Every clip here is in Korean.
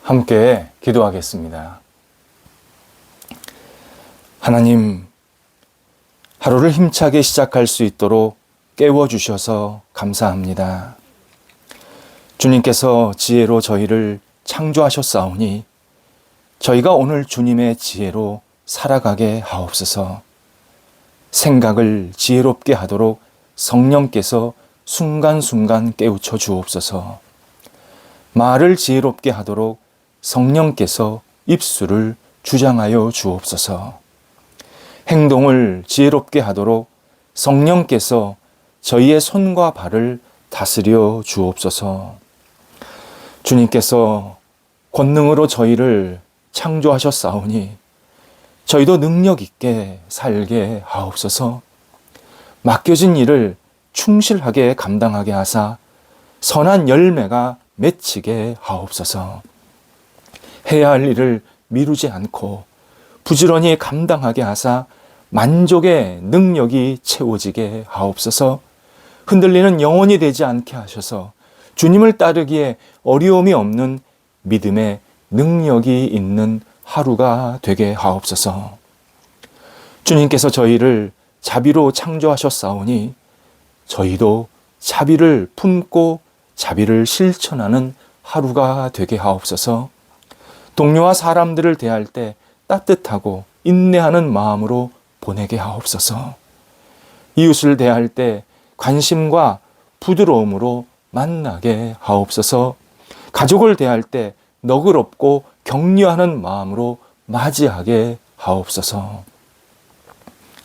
함께 기도하겠습니다. 하나님, 하루를 힘차게 시작할 수 있도록 깨워주셔서 감사합니다. 주님께서 지혜로 저희를 창조하셨사오니 저희가 오늘 주님의 지혜로 살아가게 하옵소서. 생각을 지혜롭게 하도록 성령께서 순간순간 깨우쳐 주옵소서. 말을 지혜롭게 하도록 성령께서 입술을 주장하여 주옵소서. 행동을 지혜롭게 하도록 성령께서 저희의 손과 발을 다스려 주옵소서. 주님께서 권능으로 저희를 창조하셨사오니 저희도 능력 있게 살게 하옵소서. 맡겨진 일을 충실하게 감당하게 하사 선한 열매가 맺히게 하옵소서. 해야 할 일을 미루지 않고 부지런히 감당하게 하사 만족의 능력이 채워지게 하옵소서. 흔들리는 영혼이 되지 않게 하셔서 주님을 따르기에 어려움이 없는 믿음의 능력이 있는 하루가 되게 하옵소서. 주님께서 저희를 자비로 창조하셨사오니 저희도 자비를 품고 자비를 실천하는 하루가 되게 하옵소서. 동료와 사람들을 대할 때 따뜻하고 인내하는 마음으로 보내게 하옵소서. 이웃을 대할 때 관심과 부드러움으로 만나게 하옵소서. 가족을 대할 때 너그럽고 격려하는 마음으로 맞이하게 하옵소서.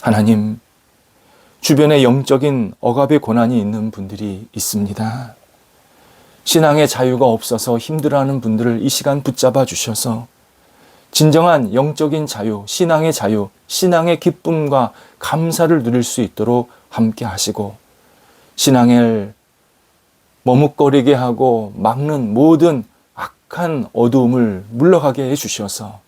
하나님, 주변에 영적인 억압의 고난이 있는 분들이 있습니다. 신앙의 자유가 없어서 힘들어하는 분들을 이 시간 붙잡아 주셔서 진정한 영적인 자유, 신앙의 자유, 신앙의 기쁨과 감사를 누릴 수 있도록 함께 하시고 신앙을 머뭇거리게 하고 막는 모든 악한 어두움을 물러가게 해주셔서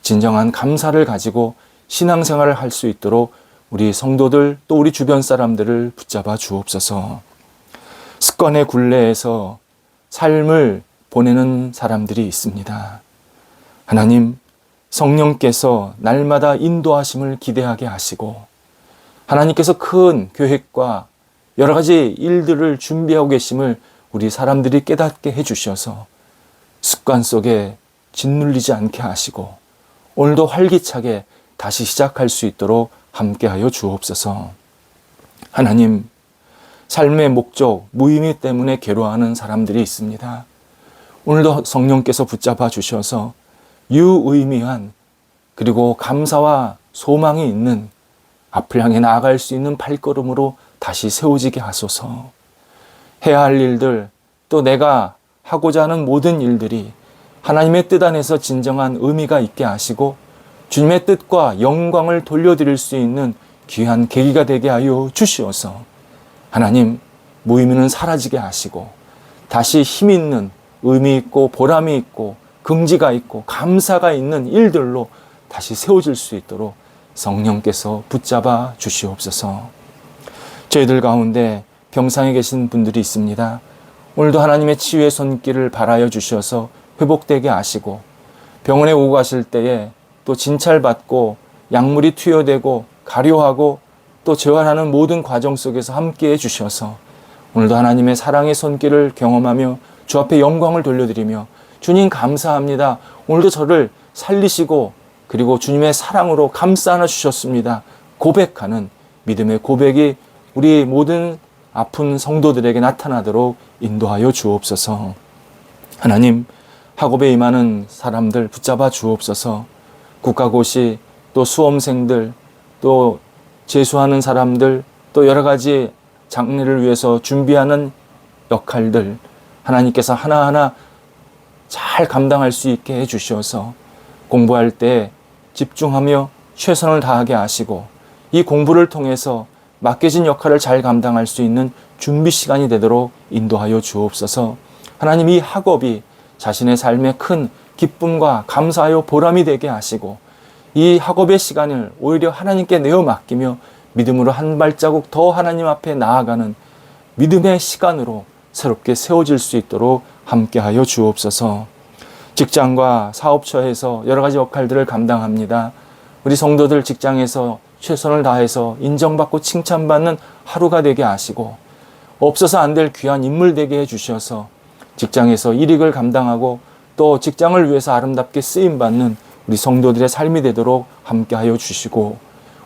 진정한 감사를 가지고 신앙생활을 할 수 있도록 우리 성도들 또 우리 주변 사람들을 붙잡아 주옵소서. 습관의 굴레에서 삶을 보내는 사람들이 있습니다. 하나님, 성령께서 날마다 인도하심을 기대하게 하시고 하나님께서 큰 계획과 여러 가지 일들을 준비하고 계심을 우리 사람들이 깨닫게 해주셔서 습관 속에 짓눌리지 않게 하시고 오늘도 활기차게 다시 시작할 수 있도록 함께하여 주옵소서. 하나님, 삶의 목적, 무의미 때문에 괴로워하는 사람들이 있습니다. 오늘도 성령께서 붙잡아 주셔서 유의미한 그리고 감사와 소망이 있는 앞을 향해 나아갈 수 있는 발걸음으로 다시 세워지게 하소서. 해야 할 일들, 또 내가 하고자 하는 모든 일들이 하나님의 뜻 안에서 진정한 의미가 있게 하시고 주님의 뜻과 영광을 돌려드릴 수 있는 귀한 계기가 되게 하여 주시옵소서. 하나님, 무의미는 사라지게 하시고 다시 힘 있는, 의미 있고 보람이 있고 긍지가 있고 감사가 있는 일들로 다시 세워질 수 있도록 성령께서 붙잡아 주시옵소서. 저희들 가운데 병상에 계신 분들이 있습니다. 오늘도 하나님의 치유의 손길을 바라여 주셔서 회복되게 하시고 병원에 오고 가실 때에 또 진찰받고 약물이 투여되고 가료하고 또 재활하는 모든 과정 속에서 함께해 주셔서 오늘도 하나님의 사랑의 손길을 경험하며 주 앞에 영광을 돌려드리며 주님 감사합니다. 오늘도 저를 살리시고 그리고 주님의 사랑으로 감싸 안아 주셨습니다. 고백하는 믿음의 고백이 우리 모든 아픈 성도들에게 나타나도록 인도하여 주옵소서. 하나님, 학업에 임하는 사람들 붙잡아 주옵소서. 국가고시, 또 수험생들, 또 재수하는 사람들, 또 여러 가지 장래를 위해서 준비하는 역할들 하나님께서 하나하나 잘 감당할 수 있게 해주셔서 공부할 때 집중하며 최선을 다하게 하시고 이 공부를 통해서 맡겨진 역할을 잘 감당할 수 있는 준비 시간이 되도록 인도하여 주옵소서. 하나님, 이 학업이 자신의 삶에 큰 기쁨과 감사하여 보람이 되게 하시고 이 학업의 시간을 오히려 하나님께 내어 맡기며 믿음으로 한 발자국 더 하나님 앞에 나아가는 믿음의 시간으로 새롭게 세워질 수 있도록 함께하여 주옵소서. 직장과 사업처에서 여러 가지 역할들을 감당합니다. 우리 성도들 직장에서 최선을 다해서 인정받고 칭찬받는 하루가 되게 하시고, 없어서 안 될 귀한 인물 되게 해주셔서 직장에서 일익을 감당하고 또 직장을 위해서 아름답게 쓰임받는 우리 성도들의 삶이 되도록 함께하여 주시고,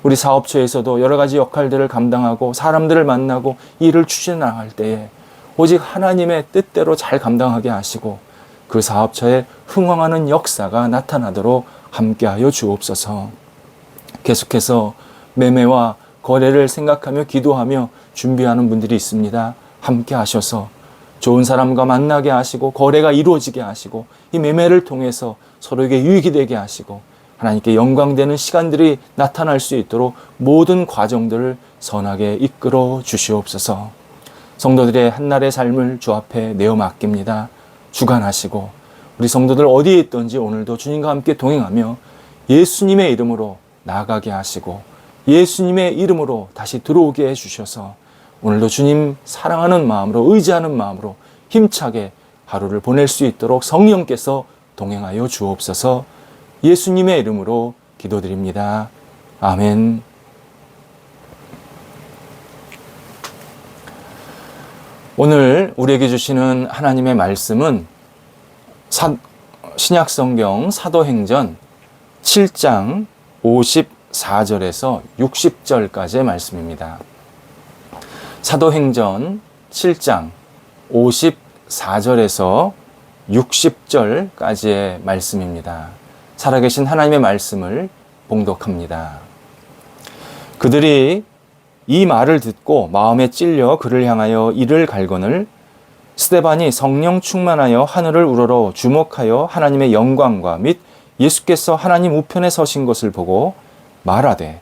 우리 사업처에서도 여러 가지 역할들을 감당하고 사람들을 만나고 일을 추진나갈 때에 오직 하나님의 뜻대로 잘 감당하게 하시고, 그 사업처에 흥왕하는 역사가 나타나도록 함께하여 주옵소서. 계속해서 매매와 거래를 생각하며 기도하며 준비하는 분들이 있습니다. 함께 하셔서 좋은 사람과 만나게 하시고 거래가 이루어지게 하시고 이 매매를 통해서 서로에게 유익이 되게 하시고 하나님께 영광되는 시간들이 나타날 수 있도록 모든 과정들을 선하게 이끌어 주시옵소서. 성도들의 한날의 삶을 주 앞에 내어 맡깁니다. 주관하시고 우리 성도들 어디에 있든지 오늘도 주님과 함께 동행하며 예수님의 이름으로 나아가게 하시고 예수님의 이름으로 다시 들어오게 해주셔서 오늘도 주님 사랑하는 마음으로 의지하는 마음으로 힘차게 하루를 보낼 수 있도록 성령께서 동행하여 주옵소서. 예수님의 이름으로 기도드립니다. 아멘. 오늘 우리에게 주시는 하나님의 말씀은 신약성경 사도행전 7장 54절에서 60절까지의 말씀입니다. 사도행전 7장 54절에서 60절까지의 말씀입니다. 살아계신 하나님의 말씀을 봉독합니다. 그들이 이 말을 듣고 마음에 찔려 그를 향하여 이를 갈거늘 스데반이 성령 충만하여 하늘을 우러러 주목하여 하나님의 영광과 및 예수께서 하나님 우편에 서신 것을 보고 말하되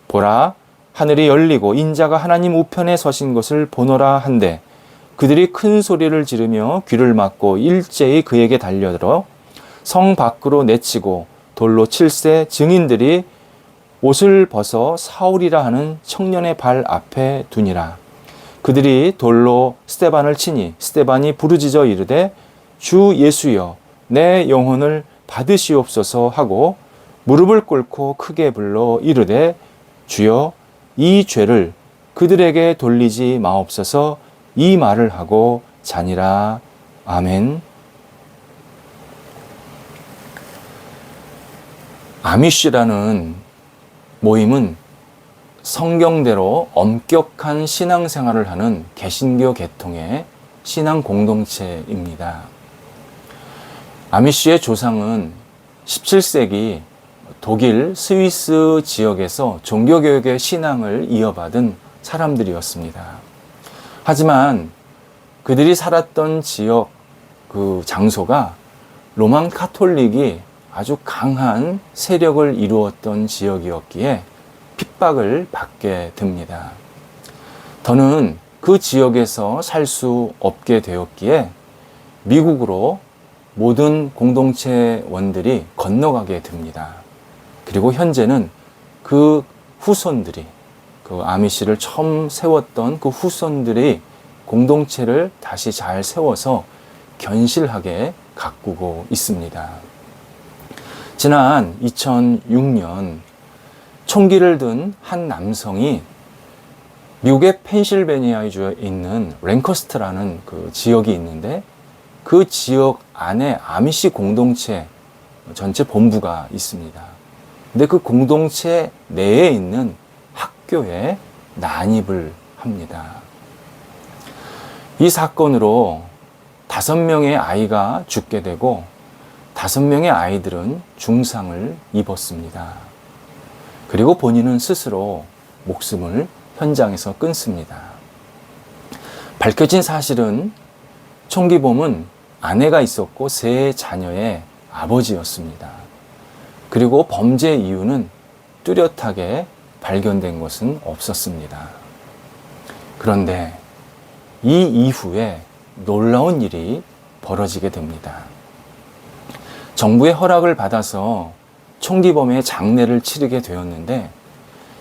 보라 하늘이 열리고 인자가 하나님 우편에 서신 것을 보노라 한데 그들이 큰 소리를 지르며 귀를 막고 일제히 그에게 달려들어 성 밖으로 내치고 돌로 칠세 증인들이 옷을 벗어 사울이라 하는 청년의 발 앞에 두니라. 그들이 돌로 스데반을 치니 스데반이 부르짖어 이르되 주 예수여 내 영혼을 받으시옵소서 하고 무릎을 꿇고 크게 불러 이르되 주여 이 죄를 그들에게 돌리지 마옵소서. 이 말을 하고 자니라. 아멘. 아미쉬라는 모임은 성경대로 엄격한 신앙생활을 하는 개신교 계통의 신앙 공동체입니다. 아미쉬의 조상은 17세기 독일 스위스 지역에서 종교교육의 신앙을 이어받은 사람들이었습니다. 하지만 그들이 살았던 지역 그 장소가 로만 카톨릭이 아주 강한 세력을 이루었던 지역이었기에 핍박을 받게 됩니다. 더는 그 지역에서 살 수 없게 되었기에 미국으로 모든 공동체원들이 건너가게 됩니다. 그리고 현재는 그 후손들이 그 아미시를 처음 세웠던 그 후손들이 공동체를 다시 잘 세워서 견실하게 가꾸고 있습니다. 지난 2006년 총기를 든 한 남성이 미국의 펜실베니아주에 있는 랭커스트라는 그 지역이 있는데 그 지역 안에 아미시 공동체 전체 본부가 있습니다. 근데 그 공동체 내에 있는 학교에 난입을 합니다. 이 사건으로 5명의 아이가 죽게 되고 5명의 아이들은 중상을 입었습니다. 그리고 본인은 스스로 목숨을 현장에서 끊습니다. 밝혀진 사실은 총기범은 아내가 있었고 3 자녀의 아버지였습니다. 그리고 범죄 이유는 뚜렷하게 발견된 것은 없었습니다. 그런데 이 이후에 놀라운 일이 벌어지게 됩니다. 정부의 허락을 받아서 총기범의 장례를 치르게 되었는데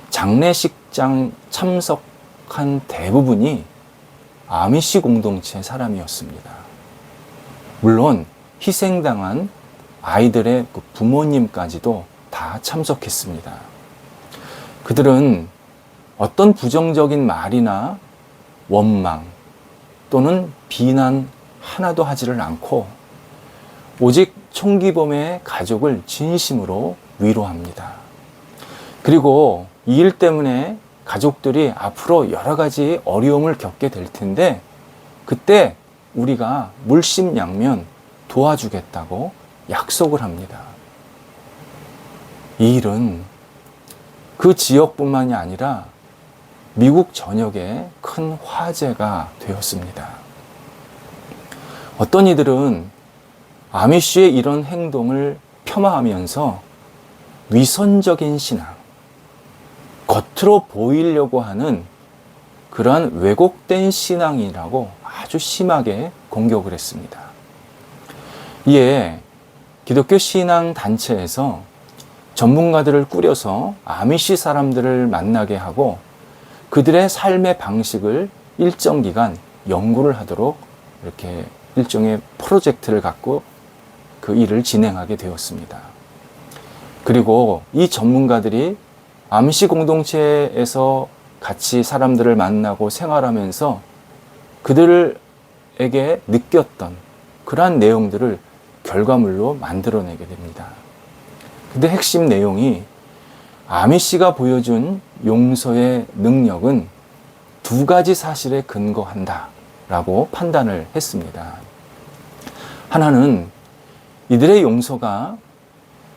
장례식장 참석한 대부분이 아미시 공동체 사람이었습니다. 물론 희생당한 아이들의 그 부모님까지도 다 참석했습니다. 그들은 어떤 부정적인 말이나 원망 또는 비난 하나도 하지를 않고 오직 총기범의 가족을 진심으로 위로합니다. 그리고 이 일 때문에 가족들이 앞으로 여러 가지 어려움을 겪게 될 텐데 그때 우리가 물심양면 도와주겠다고 약속을 합니다. 이 일은 그 지역뿐만이 아니라 미국 전역에 큰 화제가 되었습니다. 어떤 이들은 아미쉬의 이런 행동을 폄하하면서 위선적인 신앙, 겉으로 보이려고 하는 그러한 왜곡된 신앙이라고 아주 심하게 공격을 했습니다. 이에 기독교 신앙 단체에서 전문가들을 꾸려서 아미시 사람들을 만나게 하고 그들의 삶의 방식을 일정 기간 연구를 하도록 이렇게 일종의 프로젝트를 갖고 그 일을 진행하게 되었습니다. 그리고 이 전문가들이 아미시 공동체에서 같이 사람들을 만나고 생활하면서 그들에게 느꼈던 그러한 내용들을 결과물로 만들어내게 됩니다. 근데 핵심 내용이 아미시가 보여준 용서의 능력은 두 가지 사실에 근거한다 라고 판단을 했습니다. 하나는 이들의 용서가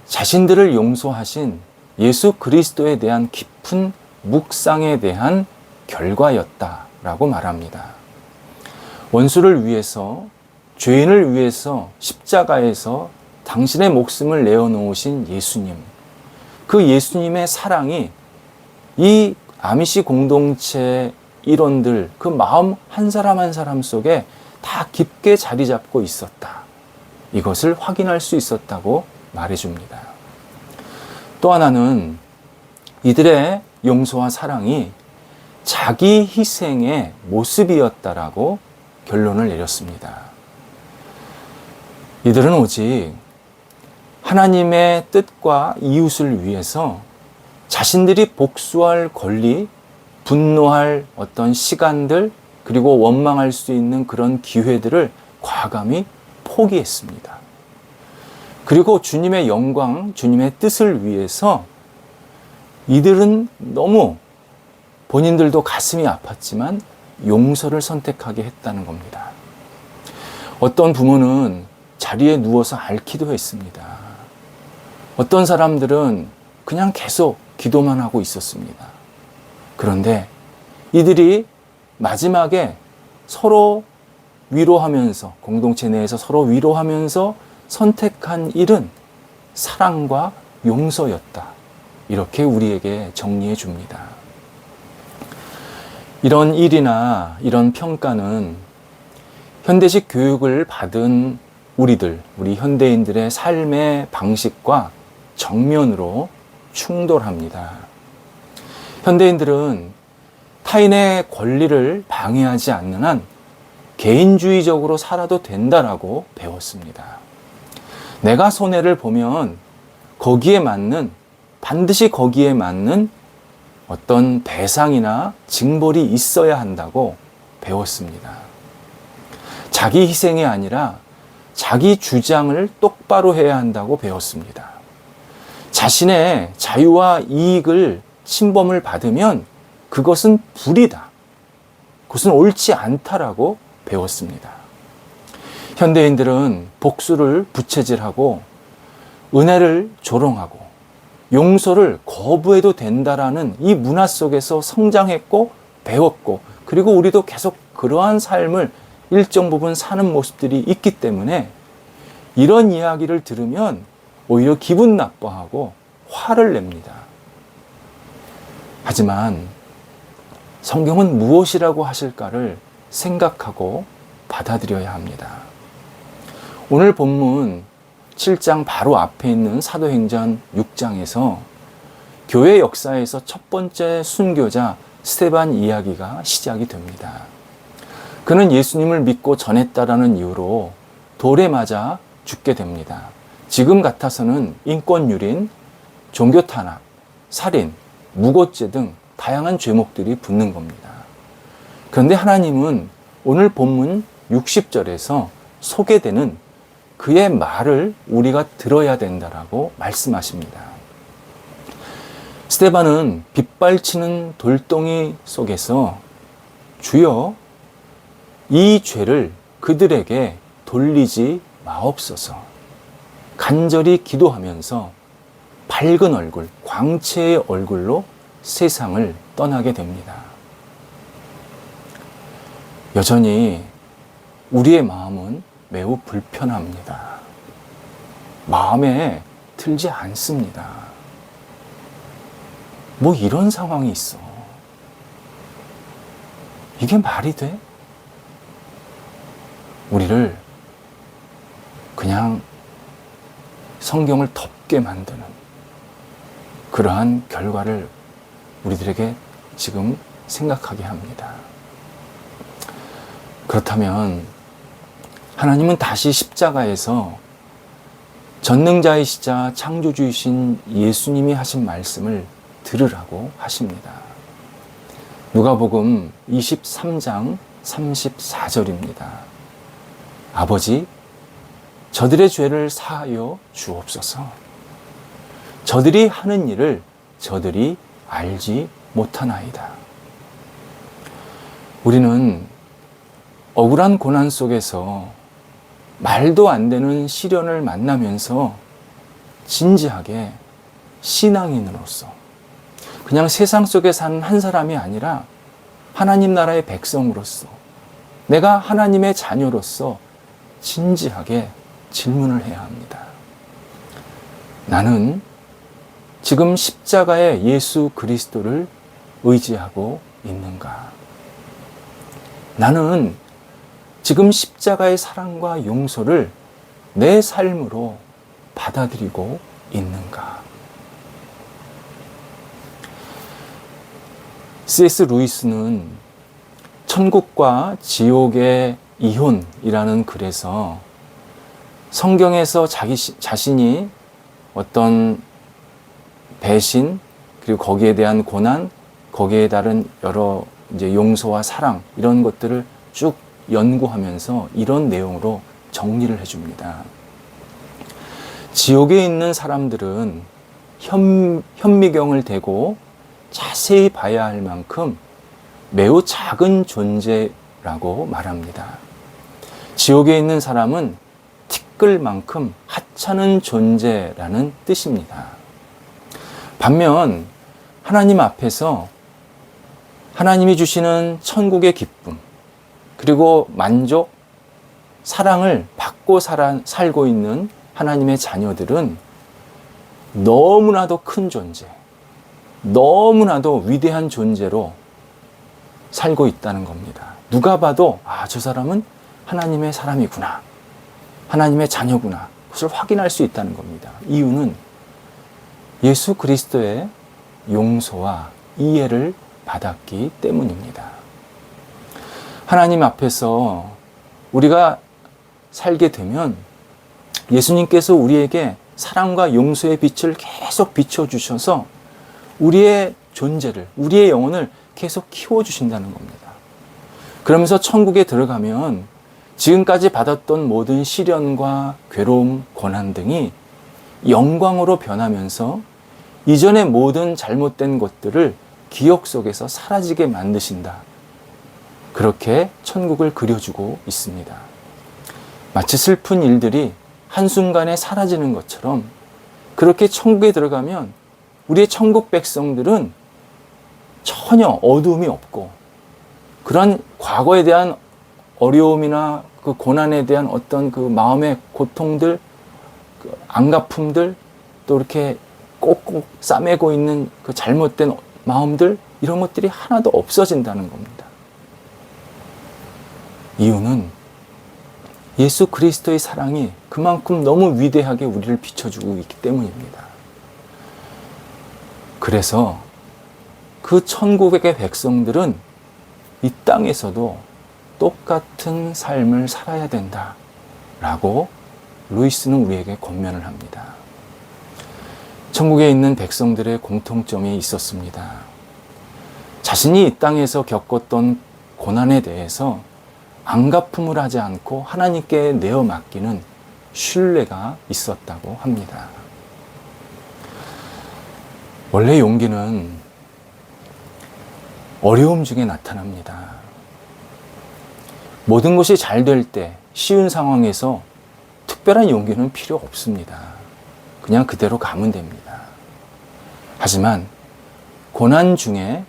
자신들을 용서하신 예수 그리스도에 대한 깊은 묵상에 대한 결과였다라고 말합니다. 원수를 위해서, 죄인을 위해서 십자가에서 당신의 목숨을 내어놓으신 예수님, 그 예수님의 사랑이 이 아미시 공동체 일원들, 그 마음 한 사람 한 사람 속에 다 깊게 자리 잡고 있었다. 이것을 확인할 수 있었다고 말해줍니다. 또 하나는 이들의 용서와 사랑이 자기 희생의 모습이었다라고 결론을 내렸습니다. 이들은 오직 하나님의 뜻과 이웃을 위해서 자신들이 복수할 권리, 분노할 어떤 시간들, 그리고 원망할 수 있는 그런 기회들을 과감히 포기했습니다. 그리고 주님의 영광, 주님의 뜻을 위해서 이들은 너무 본인들도 가슴이 아팠지만 용서를 선택하게 했다는 겁니다. 어떤 부모는 자리에 누워서 앓기도 했습니다. 어떤 사람들은 그냥 계속 기도만 하고 있었습니다. 그런데 이들이 마지막에 서로 위로하면서, 공동체 내에서 서로 위로하면서 선택한 일은 사랑과 용서였다. 이렇게 우리에게 정리해 줍니다. 이런 일이나 이런 평가는 현대식 교육을 받은 우리 현대인들의 삶의 방식과 정면으로 충돌합니다. 현대인들은 타인의 권리를 방해하지 않는 한 개인주의적으로 살아도 된다라고 배웠습니다. 내가 손해를 보면 반드시 거기에 맞는 어떤 배상이나 징벌이 있어야 한다고 배웠습니다. 자기 희생이 아니라 자기 주장을 똑바로 해야 한다고 배웠습니다. 자신의 자유와 이익을 침범을 받으면 그것은 불이다. 그것은 옳지 않다라고 배웠습니다. 현대인들은 복수를 부채질하고 은혜를 조롱하고 용서를 거부해도 된다라는 이 문화 속에서 성장했고 배웠고, 그리고 우리도 계속 그러한 삶을 일정 부분 사는 모습들이 있기 때문에 이런 이야기를 들으면 오히려 기분 나빠하고 화를 냅니다. 하지만 성경은 무엇이라고 하실까를 생각하고 받아들여야 합니다. 오늘 본문 7장 바로 앞에 있는 사도행전 6장에서 교회 역사에서 첫 번째 순교자 스데반 이야기가 시작이 됩니다. 그는 예수님을 믿고 전했다라는 이유로 돌에 맞아 죽게 됩니다. 지금 같아서는 인권유린, 종교탄압, 살인, 무고죄 등 다양한 죄목들이 붙는 겁니다. 그런데 하나님은 오늘 본문 60절에서 소개되는 그의 말을 우리가 들어야 된다라고 말씀하십니다. 스데반은 빗발치는 돌덩이 속에서 주여 이 죄를 그들에게 돌리지 마옵소서 간절히 기도하면서 밝은 얼굴, 광채의 얼굴로 세상을 떠나게 됩니다. 여전히 우리의 마음은 매우 불편합니다. 마음에 들지 않습니다. 뭐 이런 상황이 있어. 이게 말이 돼? 우리를 그냥 성경을 덮게 만드는 그러한 결과를 우리들에게 지금 생각하게 합니다. 그렇다면 하나님은 다시 십자가에서 전능자이시자 창조주이신 예수님이 하신 말씀을 들으라고 하십니다. 누가복음 23장 34절입니다. 아버지, 저들의 죄를 사하여 주옵소서. 저들이 하는 일을 저들이 알지 못하나이다. 우리는 억울한 고난 속에서 말도 안 되는 시련을 만나면서 진지하게 신앙인으로서 그냥 세상 속에 사는 한 사람이 아니라 하나님 나라의 백성으로서 내가 하나님의 자녀로서 진지하게 질문을 해야 합니다. 나는 지금 십자가의 예수 그리스도를 의지하고 있는가? 나는 지금 십자가의 사랑과 용서를 내 삶으로 받아들이고 있는가? C.S. 루이스는 천국과 지옥의 이혼이라는 글에서 성경에서 자신이 어떤 배신, 그리고 거기에 대한 고난, 거기에 따른 여러 이제 용서와 사랑, 이런 것들을 쭉 연구하면서 이런 내용으로 정리를 해줍니다. 지옥에 있는 사람들은 현미경을 대고 자세히 봐야 할 만큼 매우 작은 존재라고 말합니다. 지옥에 있는 사람은 티끌만큼 하찮은 존재라는 뜻입니다. 반면 하나님 앞에서 하나님이 주시는 천국의 기쁨, 그리고 만족, 사랑을 받고 살고 있는 하나님의 자녀들은 너무나도 큰 존재, 너무나도 위대한 존재로 살고 있다는 겁니다. 누가 봐도 저 사람은 하나님의 사람이구나, 하나님의 자녀구나, 그것을 확인할 수 있다는 겁니다. 이유는 예수 그리스도의 용서와 이해를 받았기 때문입니다. 하나님 앞에서 우리가 살게 되면 예수님께서 우리에게 사랑과 용서의 빛을 계속 비춰주셔서 우리의 존재를, 우리의 영혼을 계속 키워주신다는 겁니다. 그러면서 천국에 들어가면 지금까지 받았던 모든 시련과 괴로움, 고난 등이 영광으로 변하면서 이전의 모든 잘못된 것들을 기억 속에서 사라지게 만드신다. 그렇게 천국을 그려주고 있습니다. 마치 슬픈 일들이 한순간에 사라지는 것처럼 그렇게 천국에 들어가면 우리의 천국 백성들은 전혀 어두움이 없고 그런 과거에 대한 어려움이나 그 고난에 대한 어떤 그 마음의 고통들, 그 안갚음들, 또 이렇게 꼭꼭 싸매고 있는 그 잘못된 마음들, 이런 것들이 하나도 없어진다는 겁니다. 이유는 예수 그리스도의 사랑이 그만큼 너무 위대하게 우리를 비춰주고 있기 때문입니다. 그래서 그 천국의 백성들은 이 땅에서도 똑같은 삶을 살아야 된다라고 루이스는 우리에게 권면을 합니다. 천국에 있는 백성들의 공통점이 있었습니다. 자신이 이 땅에서 겪었던 고난에 대해서 안갚음을 하지 않고 하나님께 내어 맡기는 신뢰가 있었다고 합니다. 원래 용기는 어려움 중에 나타납니다. 모든 것이 잘 될 때, 쉬운 상황에서 특별한 용기는 필요 없습니다. 그냥 그대로 가면 됩니다. 하지만 고난 중에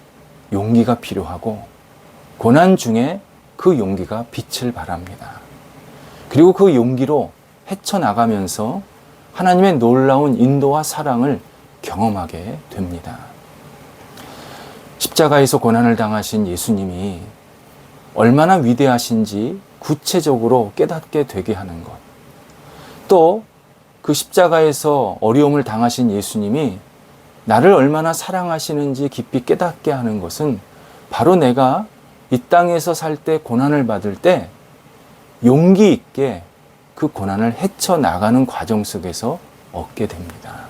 용기가 필요하고 고난 중에 그 용기가 빛을 발합니다. 그리고 그 용기로 헤쳐나가면서 하나님의 놀라운 인도와 사랑을 경험하게 됩니다. 십자가에서 고난을 당하신 예수님이 얼마나 위대하신지 구체적으로 깨닫게 되게 하는 것. 또 그 십자가에서 어려움을 당하신 예수님이 나를 얼마나 사랑하시는지 깊이 깨닫게 하는 것은 바로 내가 이 땅에서 살 때 고난을 받을 때 용기 있게 그 고난을 헤쳐나가는 과정 속에서 얻게 됩니다.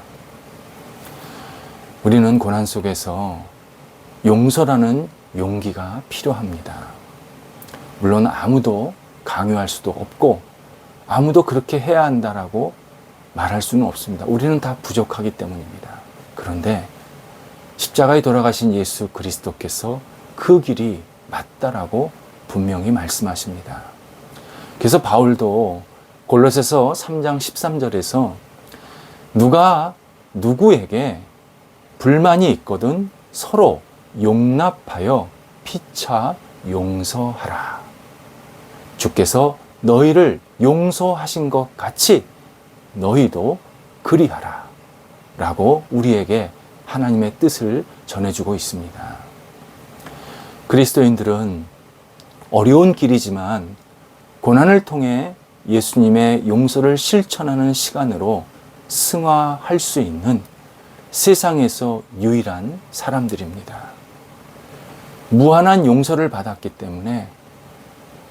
우리는 고난 속에서 용서라는 용기가 필요합니다. 물론 아무도 강요할 수도 없고 아무도 그렇게 해야 한다라고 말할 수는 없습니다. 우리는 다 부족하기 때문입니다. 그런데 십자가에 돌아가신 예수 그리스도께서 그 길이 맞다라고 분명히 말씀하십니다. 그래서 바울도 골로새서 3장 13절에서 누가 누구에게 불만이 있거든 서로 용납하여 피차 용서하라. 주께서 너희를 용서하신 것 같이 너희도 그리하라. 라고 우리에게 하나님의 뜻을 전해주고 있습니다. 그리스도인들은 어려운 길이지만 고난을 통해 예수님의 용서를 실천하는 시간으로 승화할 수 있는 세상에서 유일한 사람들입니다. 무한한 용서를 받았기 때문에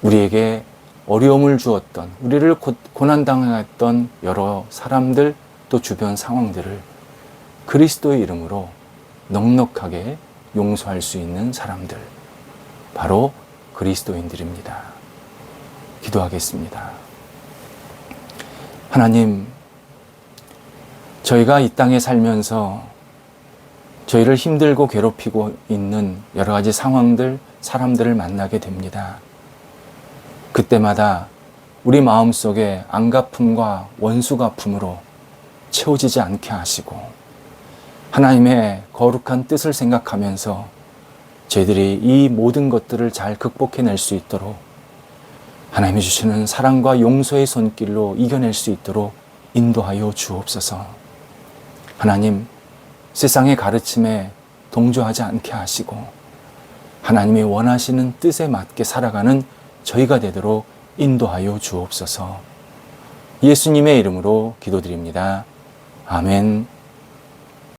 우리에게 어려움을 주었던, 우리를 고난당했던 여러 사람들 또 주변 상황들을 그리스도의 이름으로 넉넉하게 용서할 수 있는 사람들, 바로 그리스도인들입니다. 기도하겠습니다. 하나님, 저희가 이 땅에 살면서 저희를 힘들고 괴롭히고 있는 여러 가지 상황들, 사람들을 만나게 됩니다. 그때마다 우리 마음속에 안갚음과 원수갚음으로 채워지지 않게 하시고 하나님의 거룩한 뜻을 생각하면서 저희들이 이 모든 것들을 잘 극복해낼 수 있도록 하나님이 주시는 사랑과 용서의 손길로 이겨낼 수 있도록 인도하여 주옵소서. 하나님, 세상의 가르침에 동조하지 않게 하시고 하나님이 원하시는 뜻에 맞게 살아가는 저희가 되도록 인도하여 주옵소서. 예수님의 이름으로 기도드립니다. 아멘.